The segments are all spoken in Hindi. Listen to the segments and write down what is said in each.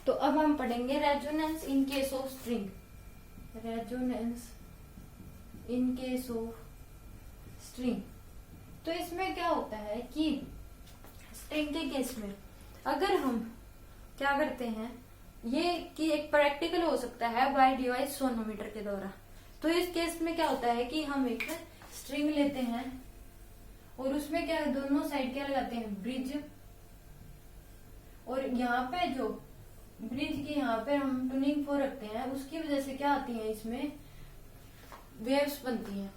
तो अब हम पढ़ेंगे resonance in case of string. Resonance in case of string. तो इसमें क्या होता है कि स्ट्रिंग के केस में अगर हम क्या करते हैं, ये कि एक प्रैक्टिकल हो सकता है बाय डिवाइस सोनोमीटर के द्वारा। तो इस केस में क्या होता है कि हम एक स्ट्रिंग लेते हैं और उसमें क्या दोनों साइड क्या लगाते हैं, ब्रिज। और यहाँ पे जो ब्रिज की यहाँ पे हम ट्यूनिंग फोर रखते हैं, उसकी वजह से क्या आती है, इसमें वेव्स बनती हैं।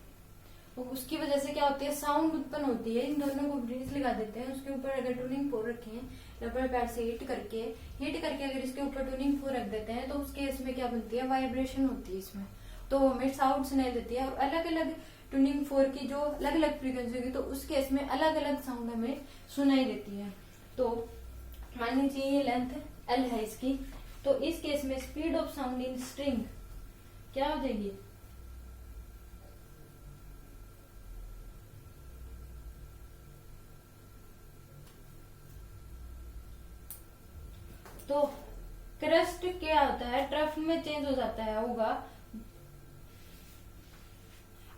तो उसकी वजह से क्या होती है, साउंड उत्पन्न होती है। इन दोनों को ब्रिज लगा देते हैं, उसके ऊपर अगर ट्यूनिंग फोर रखें, रबर पैड से हिट करके अगर इसके ऊपर ट्यूनिंग फोर रख देते हैं, तो उसके इसमें क्या बनती है, वाइब्रेशन होती है इसमें। तो हमें साउंड सुनाई देती है। और अलग अलग ट्यूनिंग फोर की जो अलग अलग फ्रीक्वेंसी होगी, तो उस केस में अलग अलग साउंड हमें सुनाई देती है। तो मान लीजिए ये लेंथ एल है इसकी, तो इस केस में speed of sound in string क्या हो जाएगी, तो क्रस्ट क्या होता है, ट्रफ में चेंज हो जाता है, होगा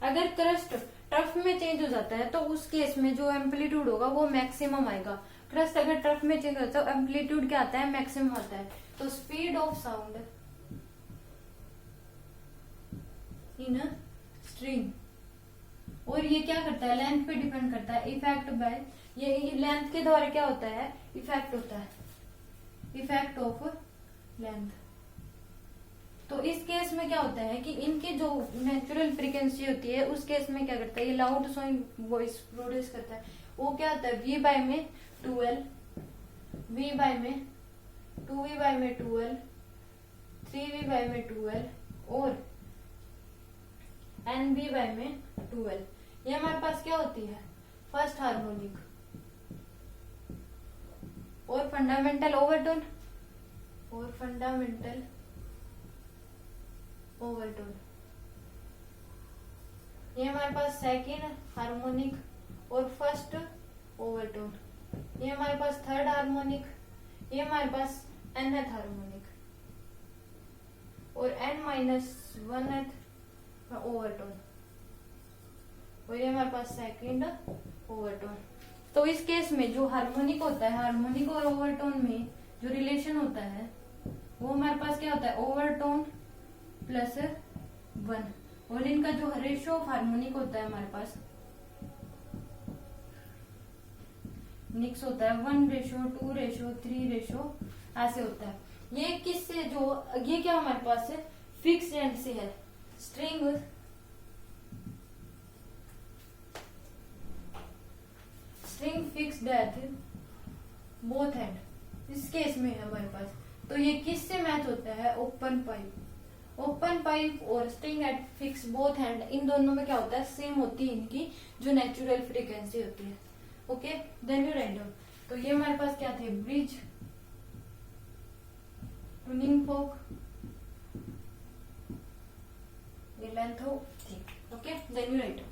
अगर क्रस्ट ट्रफ में चेंज हो जाता है तो उस केस में जो एम्पलीट्यूड होगा वो मैक्सिमम आएगा। क्रस्ट अगर ट्रफ में चेंज होता है तो एम्पलीट्यूड क्या आता है, मैक्सिमम आता है। तो speed of sound in string, और ये क्या करता है, लेंथ पे डिपेंड करता है। इफेक्ट बाय, ये लेंथ के द्वारा क्या होता है, इफेक्ट होता है, इफेक्ट ऑफ लेंथ। तो इस केस में क्या होता है कि इनकी जो नेचुरल फ्रीक्वेंसी होती है, उस केस में क्या करता है, ये लाउड साउंड वॉइस प्रोड्यूस करता है। वो क्या होता है, वी बाय में 12, वी बाय में 2v बाय में 12, 3v बाय में 12 और nv बाय में 12। ये हमारे पास क्या होती है, फर्स्ट हार्मोनिक और फंडामेंटल ओवरटोन और फंडामेंटल ओवरटोन। ये हमारे पास सेकेंड हार्मोनिक और फर्स्ट ओवरटोन। ये हमारे पास थर्ड हार्मोनिक, ये हमारे पास nth हार्मोनिक और n-1th ओवरटोन, और ये हमारे पास सेकेंड ओवरटोन। तो इस केस में जो हार्मोनिक होता है, हार्मोनिक और ओवरटोन में जो रिलेशन होता है वो हमारे पास क्या होता है, ओवरटोन प्लस 1। और इनका जो रेशियो ऑफ हार्मोनिक होता है हमारे पास मिक्स होता है, 1:2, 3 ऐसे होता है। ये किससे, जो ये क्या हमारे पास है, फिक्स एंड से है, string fixed at both and, इस केस में है हमारे पास। तो ये किससे मैच होता है, ओपन पाइप। ओपन पाइप और string at fix both hand, इन दोनों में क्या होता है, सेम होती है इनकी जो नेचुरल फ्रीक्वेंसी होती है। Okay, then you write down. तो ये हमारे पास क्या थे, ब्रिज, ट्यूनिंग फोक, ये लेंथ हो थी। Okay, then you write down.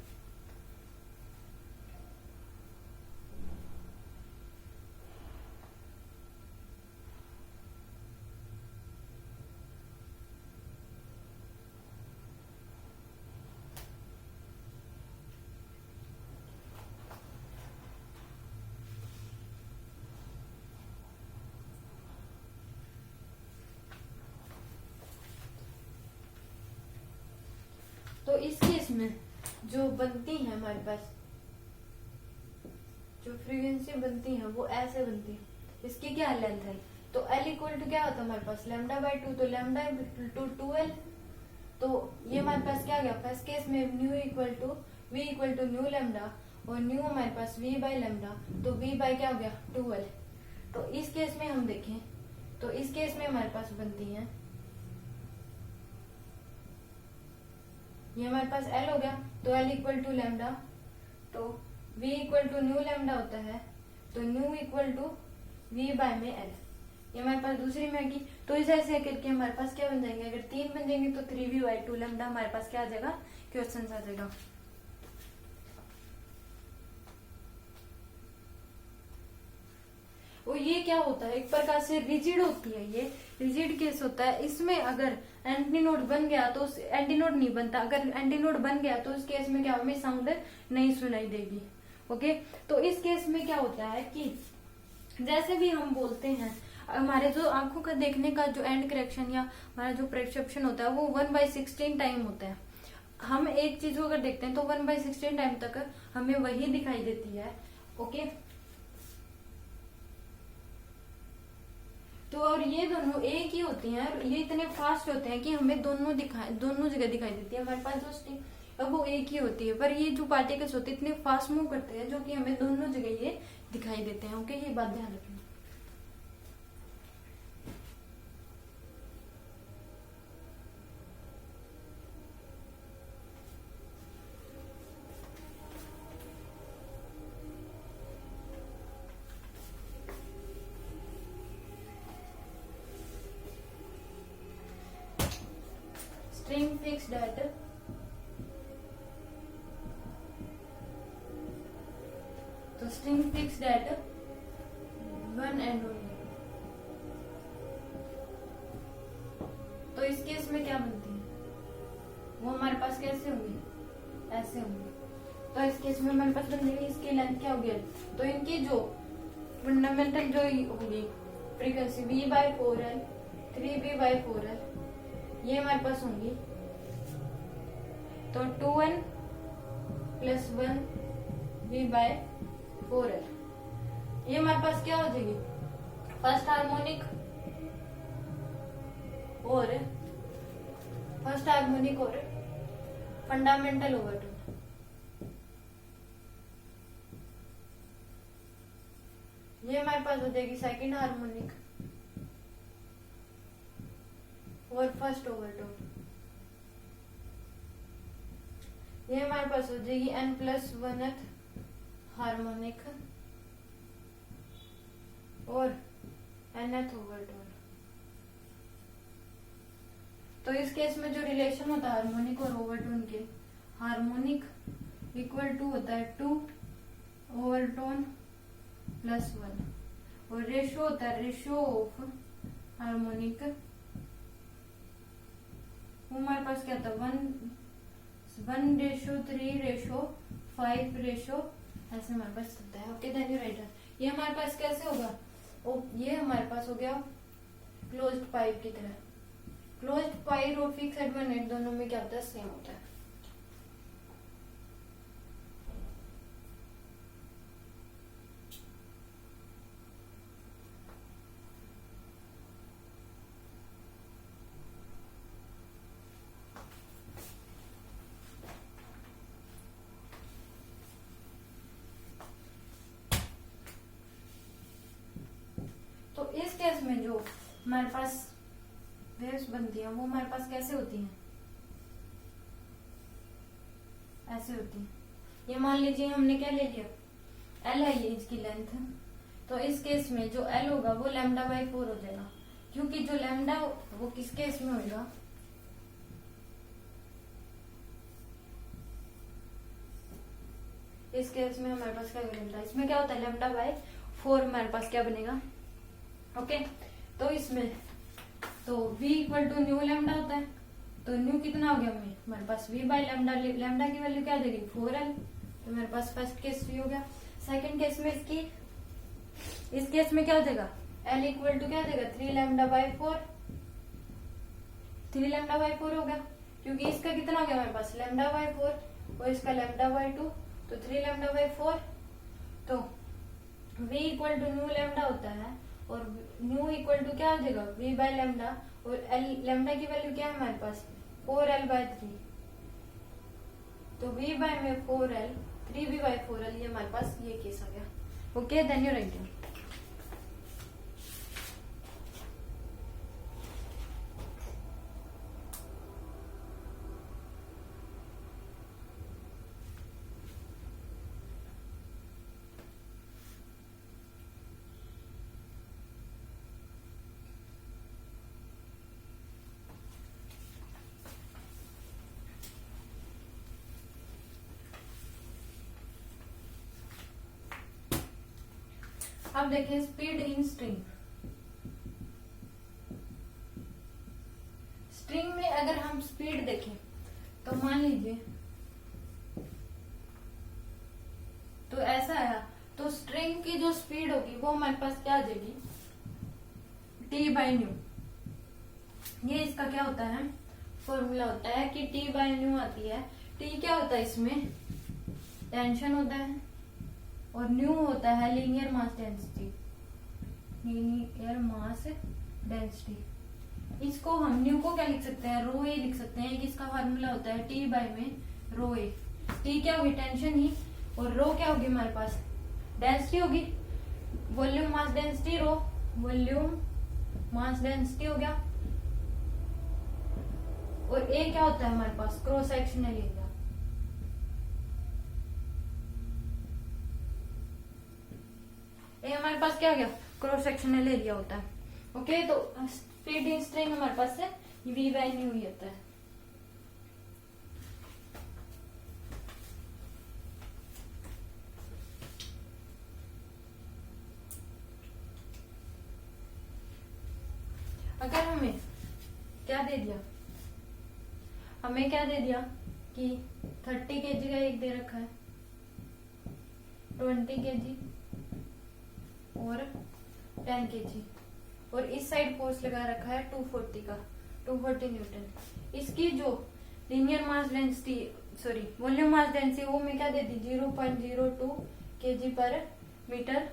तो इस केस में जो बनती है हमारे पास, जो फ्रीक्वेंसी बनती है वो ऐसे बनती है। इसकी क्या लेंथ है, तो L इक्वल टू क्या होता है हमारे पास, λ/2, तो λ 2L। तो ये हमारे पास क्या गया, फर्स्ट केस में nu equal to v equal to nu lambda, और न्यू हमारे पास v बाय लैम्डा, तो v बाय क्या हो गया, 2L। तो इस केस में हम देखें, तो इस केस में हमारे पास बनती है, ये हमारे पास L हो गया, तो L इक्वल टू लैम्डा, तो V equal to nu lambda होता है, तो nu equal to V by में L। ये हमारे पास दूसरी में आएगी। तो इस ऐसे करके हमारे पास क्या बन जाएंगे, अगर 3 बन जाएंगे तो 3V बाय 2 लैम्डा हमारे पास क्या आ जाएगा, क्वेश्चन आ जाएगा। तो ये क्या होता है, एक प्रकार से रिजिड होती है, ये रिजिड केस होता है। इसमें अगर एंटीनोड बन गया तो एंटीनोड नहीं बनता, अगर एंटीनोड बन गया तो उस केस में क्या हमें साउंड नहीं सुनाई देगी। ओके, तो इस केस में क्या होता है कि जैसे भी हम बोलते हैं, हमारे जो आंखों का देखने का जो एंड करेक्शन या हमारा जो परसेप्शन होता है वो 1/16 टाइम होता है। हम एक चीज को अगर देखते हैं तो 1/16 टाइम तक हमें वही दिखाई देती है। ओके, तो और ये दोनों एक ही होती हैं और ये इतने फास्ट होते हैं कि हमें दोनों जगह दिखाई देती है। हमारे पास जो स्टिंग अब वो एक ही होती है, पर ये जो पार्टिकल्स होते हैं इतने फास्ट मूव करते हैं जो कि हमें दोनों जगह ये दिखाई देते हैं। ओके, ये बात ध्यान रखना। String fixed at तो string fixed at one end only। तो इस केस में क्या बनती है, वो हमारे पास कैसे होंगी, ऐसे होंगी। तो इस केस में हमारे पास बन जाएगी, इसकी लेंथ क्या होगी, तो इनकी जो फंडामेंटल जो होगी फ्रीक्वेंसी V/4L 3B/4L ये हमारे पास होंगी। तो 2N + 1 V/4L ये हमारे पास क्या हो जाएगी, फर्स्ट हार्मोनिक और फंडामेंटल ओवरटोन। ये हमारे पास हो जाएगी सेकंड हार्मोनिक और फर्स्ट ओवरटोन। ये हमारे पास हो जाएगी N+1th हार्मोनिक और nth ओवरटोन। तो इस केस में जो रिलेशन होता है हार्मोनिक और ओवरटोन के, हार्मोनिक = होता है 2 ओवरटोन + 1 और रेशो होता है रेशो ऑफ हार्मोनिक, वो हमारे पास क्या था 1:3:5 ऐसे हमारे पास चलता है। Okay, then you write. ये हमारे पास कैसे होगा, ये हमारे पास हो गया क्लोज्ड पाइप की तरह। क्लोज्ड पाइप और फिक्स्ड नेट दोनों में क्या होता है, सेम होता है। तो इस केस में जो हमारे पास वेव्स बनती हैं वो हमारे पास कैसे होती हैं, ऐसे होती हैं। ये मान लीजिए हमने क्या ले लिया, L है ये इसकी लेंथ, तो इस केस में जो L होगा वो λ/4 हो जाएगा, क्योंकि जो लैम्डा वो किस केस में होगा, इस केस में हमारे पास क्या बनेगा, इसमें क्या होता है λ/4 हमारे पास क्या बनेगा। ओके, तो इसमें तो v = न्यू लैम्डा होता है, तो न्यू कितना हो गया हमारे पास v/λ, लैम्डा की वैल्यू क्या आ जाएगी 4L। तो हमारे पास फर्स्ट केस v हो गया। सेकंड केस में इस केस में क्या हो जाएगा, L = क्या हो जाएगा 3λ/4, 3λ/4 हो गया, क्योंकि इसका कितना हो गया हमारे पास λ/4 और इसका λ/2, तो 3λ/4। तो v = न्यू लैम्डा होता है और न्यू = क्या हो जाएगा v/λ, और लैम्डा की वैल्यू क्या है हमारे पास 4L/3, तो v/4L 3v/4L ये हमारे पास ये केस आ गया। Okay, then you write. अब देखें स्पीड इन स्ट्रिंग। स्ट्रिंग में अगर हम स्पीड देखें तो मान लीजिए तो ऐसा है, तो स्ट्रिंग की जो स्पीड होगी वो हमारे पास क्या आ जाएगी, T/न्यू। ये इसका क्या होता है, फॉर्मूला होता है कि T/न्यू आती है। T क्या होता है, इसमें टेंशन होता है और न्यू होता है linear mass density. Linear mass density, इसको हम न्यू को क्या लिख सकते हैं, रो ए लिख सकते हैं कि इसका फॉर्मूला होता है T बाय में रो ए। T क्या होगी, टेंशन ही, और रो क्या होगी हमारे पास, डेंसिटी होगी, volume mass density, rho volume mass density हो गया। और ए क्या होता है हमारे पास, क्रॉस सेक्शनल एरिया। ए हमारे पास क्या हो गया, क्रॉस सेक्शनल एरिया होता है। ओके, तो स्पीड इन स्ट्रिंग हमारे पास है V/न्यू ही होता है। अगर हमें क्या दे दिया, हमें क्या दे दिया कि 30 kg का एक दे रखा है, 20 kg और 10 kg, और इस साइड फोर्स लगा रखा है 240 का, 240 न्यूटन। इसकी जो linear mass density, sorry volume mass density, वो मैं क्या दे दी, 0.02 kg पर मीटर,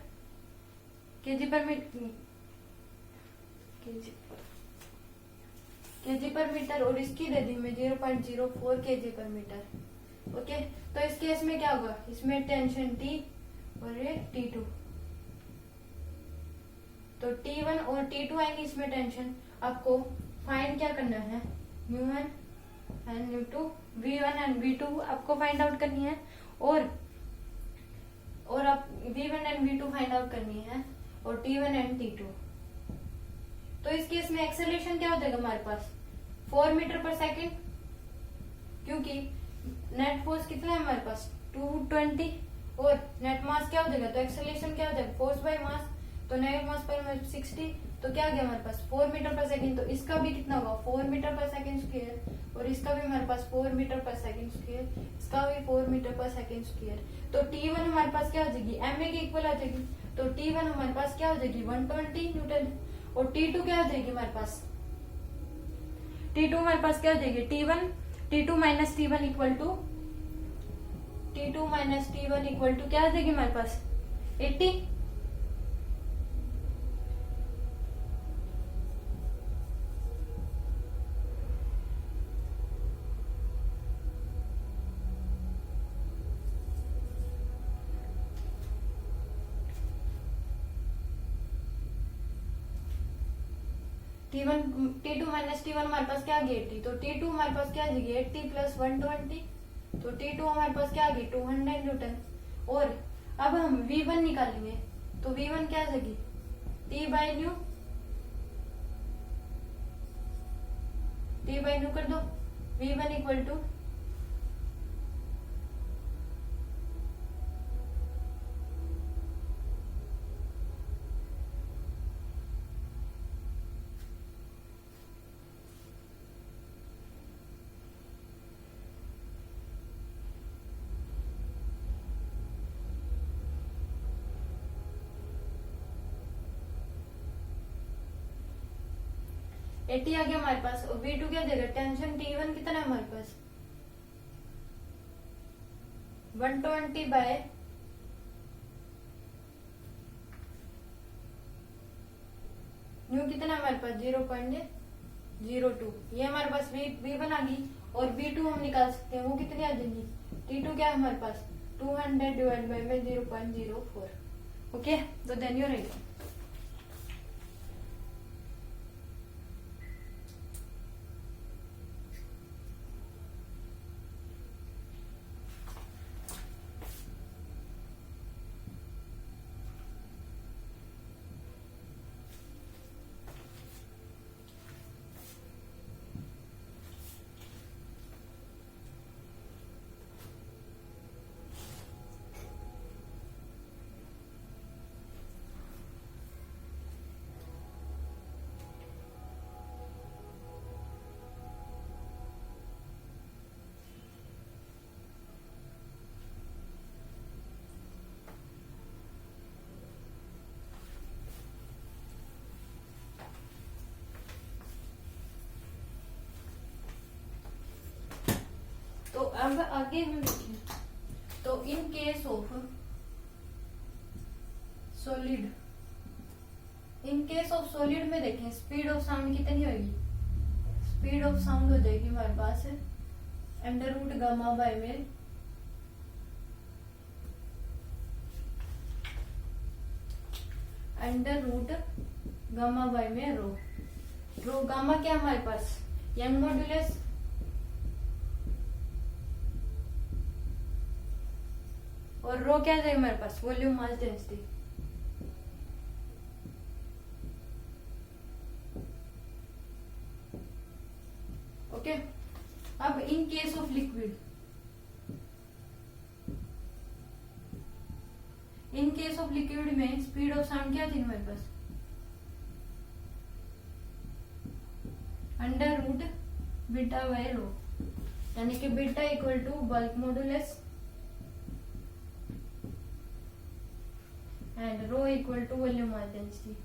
kg पर मीटर, और इसकी दे दी मैं 0.04 kg पर मीटर। ओके, तो इस केस में क्या होगा, इसमें टेंशन T और ये T2, तो T1 और T2 आएंगे इसमें टेंशन। आपको फाइंड क्या करना है, μ1 एंड μ2, V1 एंड V2 आपको फाइंड आउट करनी है, और आप V1 and V2 find out करनी है, और T1 एंड T2। तो इस केस में एक्सेलरेशन क्या हो जाएगा हमारे पास, 4 मीटर पर सेकेंड, क्योंकि नेट फोर्स कितना है हमारे पास 220, और नेट मास क्या हो जाएगा, तो एक्सेलरेशन क्या हो जाएगा, फोर्स बाय मास, तो नेट मास पर 60, तो क्या आ गया हमारे पास 4 मीटर पर सेकेंड। तो इसका भी कितना होगा, 4 मीटर पर सेकेंड स्क्वायर, और इसका भी हमारे पास 4 मीटर पर सेकेंड स्क्वायर, इसका भी 4 मीटर पर सेकेंड स्क्वायर। तो T1 हमारे पास क्या हो जाएगी, ma के इक्वल आ जाएगी, तो T1 हमारे पास क्या हो जाएगी 120 न्यूटन, और T2 क्या हो जाएगी हमारे पास, T2 हमारे पास क्या हो जाएगी, T2 minus T1 equal to, T2 minus T1 equal to क्या आ जाएगी हमारे पास 80। T2 माइनस T1 हमारे पास क्या आ गई 80, तो T2 हमारे पास क्या आ जाएगी 80 प्लस 120, तो T2 हमारे पास क्या आ गई 200 न्यूटन। और अब हम V1 निकालेंगे, तो V1 क्या आ जाएगी T/न्यू, T/न्यू कर दो, V1 इक्वल टू एटी आ गया हमारे पास, और V2 क्या देगा, टेंशन T1 कितना है हमारे पास 120 बाय न्यू कितना है हमारे पास 0.02, ये हमारे पास V1 आ गई, और V2 हम निकाल सकते हैं, वो कितनी आ जाएगी, T2 क्या है हमारे पास 200 डिवाइड बाय में 0.04। ओके, तो देन यू राइट। अब आगे हम देखें तो इन case of solid, in case of solid में देखें स्पीड ऑफ साउंड कितनी होगी, स्पीड ऑफ साउंड हो जाएगी हमारे पास अंडर रूट गामा बाय में अंडर रूट गामा बाय में रो। रो गामा क्या हमारे पास यंग मॉड्यूलस और रो क्या जाएगा हमारे पास वॉल्यूम मास डेंसिटी। ओके, अब in case of liquid, in case of liquid में स्पीड ऑफ साउंड क्या थी हमारे पास under root beta by rho, यानी कि beta equal to bulk modulus and rho equal to volume mass density.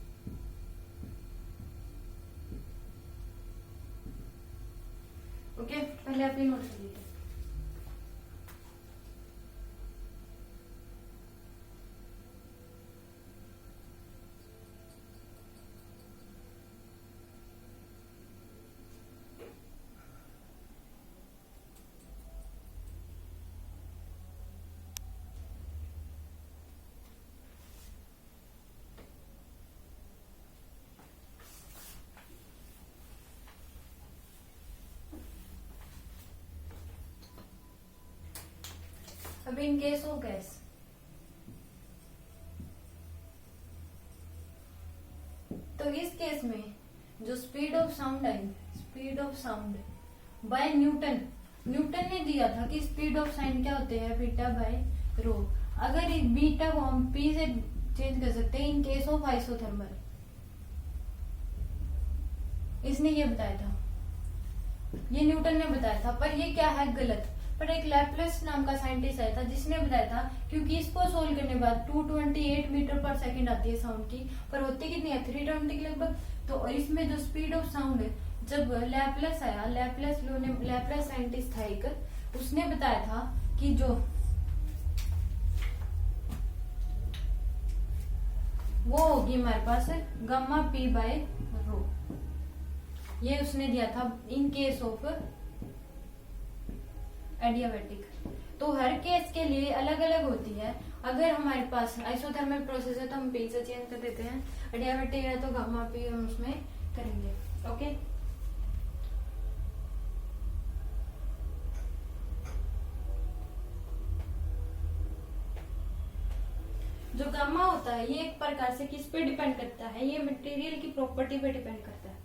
Okay, पहले आप ये नोट कर लीजिए। अब इन केस ऑफ गैस, तो इस केस में जो speed of sound I, speed of sound bye Newton, Newton ने दिया था कि स्पीड ऑफ साउंड क्या होते हैं बीटा बाय रो। अगर इस बीटा को हम पी से चेंज कर सकते हैं इन केस ऑफ आइसोथर्मल, इसने ये बताया था, ये न्यूटन ने बताया था, पर ये क्या है गलत। पर एक लैपलेस नाम का साइंटिस्ट आया था जिसने बताया था, क्योंकि इसको सोल्व करने के बाद 228 मीटर पर सेकंड आती है साउंड की, पर होती कितनी है 320 के लगभग। तो इसमें जो स्पीड ऑफ साउंड है, जब लैपलेस आया, लैपलेस साइंटिस्ट था एक, उसने बताया था कि जो वो होगी हमारे पास गामा पी बाय रो, ये उसने दिया था इन केस ऑफ एडियाबैटिक। तो हर केस के लिए अलग अलग होती है। अगर हमारे पास आइसोथर्मल प्रोसेस है तो हम पी से चेंज कर देते हैं, एडियाबैटिक है तो गामा पी हम उसमें करेंगे। ओके, जो गामा होता है ये एक प्रकार से किस पे डिपेंड करता है, ये मटेरियल की प्रॉपर्टी पे डिपेंड करता है।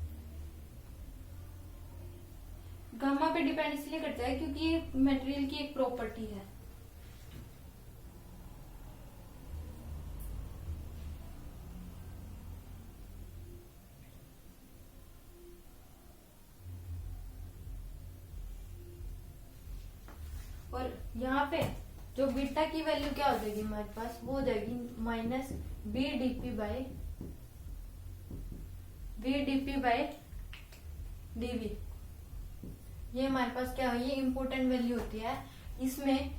गामा पे डिपेंड इसलिए करता है क्योंकि ये मटेरियल की एक प्रॉपर्टी है। और यहाँ पे जो बीटा की वैल्यू क्या हो जाएगी हमारे पास, वो हो जाएगी minus B DP by DV. ये हमारे पास क्या है, ये इम्पोर्टेंट वैल्यू होती है। इसमें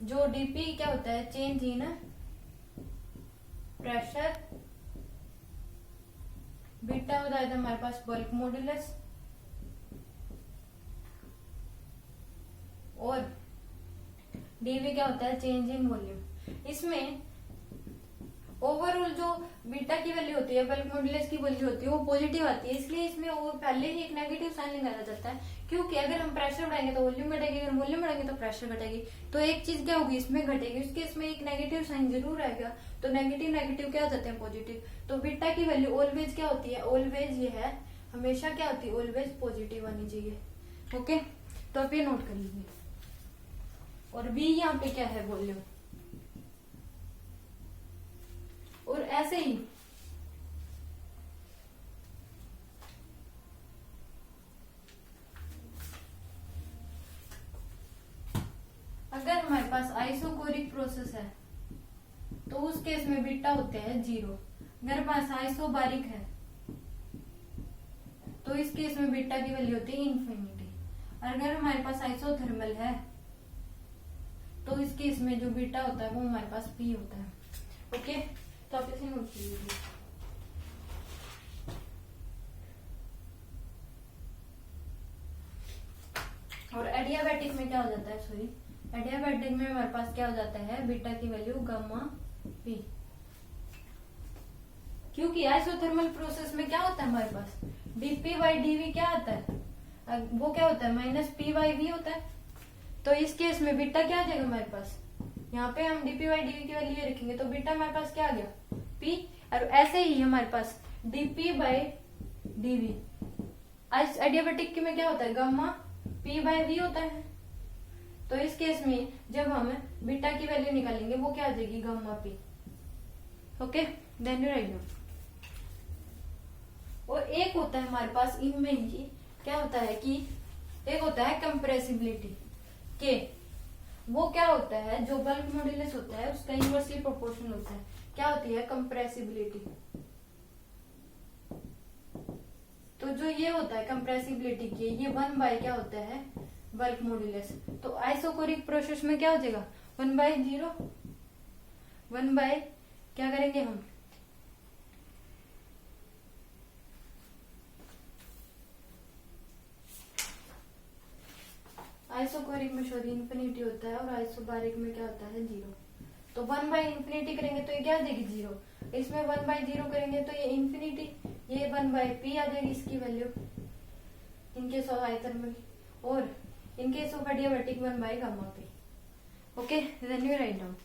जो डीपी क्या होता है, चेंज इन प्रेशर, बीटा हो जाएगा हमारे पास बल्क मॉड्यूलस, और डीवी क्या होता है, चेंज इन वॉल्यूम। इसमें ओवरऑल जो बीटा की वैल्यू होती है, बल्क मॉड्यूलस की वैल्यू होती है, वो पॉजिटिव आती है। इसलिए इसमें वो पहले ही एक नेगेटिव साइन लगाया जाता है, क्योंकि अगर हम प्रेशर बढ़ाएंगे तो वॉल्यूम घटेगी, अगर वॉल्यूम बढ़ाएंगे तो प्रेशर घटेगी। तो एक चीज क्या होगी, इसमें घटेगी, उसके इसमें एक नेगेटिव साइन जरूर आएगा। तो नेगेटिव नेगेटिव क्या हो जाते हैं, पॉजिटिव। तो बीटा की वैल्यू ऑलवेज क्या होती है, ऑलवेज ये है, हमेशा क्या होती है, ऑलवेज पॉजिटिव आनी चाहिए। ओके, तो आप ये नोट कर लीजिए। और बी यहाँ पे क्या है, वॉल्यूम। और ऐसे ही अगर हमारे पास आइसोकोरिक प्रोसेस है तो उस केस में बीटा होते हैं 0। अगर पास आइसोबारिक है तो इस केस में बीटा की वैल्यू होती है इन्फिनिटी। और अगर हमारे पास आइसोथर्मल है तो इस केस में जो बीटा होता है वो हमारे पास पी होता है। ओके, तो आप इसे नोट कीजिए। और एडियाबैटिक में क्या हो जाता है, सॉरी, एडियाबैटिक में हमारे पास क्या हो जाता है, बीटा की वैल्यू गामा पी। क्योंकि आइसोथर्मल प्रोसेस में क्या होता है हमारे पास, डीपी बाई डीवी क्या आता है, वो क्या होता है, माइनस पी बाई वी होता है। तो इस केस में बीटा क्या आ जाएगा हमारे पास, यहाँ पे हम डीपी बाई डीवी की वैल्यू रखेंगे तो बीटा हमारे पास क्या आ गया, पी। और ऐसे ही हमारे पास डीपी बाई डीवी एडियाबैटिक के में क्या होता है, गामा पी बाई वी होता है। तो इस केस में जब हम बीटा की वैल्यू निकालेंगे वो क्या आ जाएगी, gamma P. Okay, then you write down. और एक होता है हमारे पास इनमें ही क्या होता है कि एक होता है कंप्रेसिबिलिटी के, वो क्या होता है, जो बल्क मॉड्यूलस होता है उसका इनवर्सली प्रोपोर्शनल होता है। क्या होती है कंप्रेसिबिलिटी, तो जो ये होता है कंप्रेसिबिलिटी के, ये 1 बाय क्या होता है, बल्क मॉड्यूलस। तो आइसोकोरिक प्रोसेस में क्या हो जाएगा, 1/0, 1 बाय क्या करेंगे हम, आइसोकोरिक में सॉरी इन्फिनिटी होता है और आइसोबारिक में क्या होता है, 0। तो 1/इन्फिनिटी करेंगे तो ये क्या आ जाएगी, 0। इसमें 1/0 करेंगे तो ये इन्फिनिटी, ये 1/p आ जाएगी इसकी value in case of isothermal, और इन केस ऑफ एडियाबैटिक 1/गामा p। Okay, then you write down.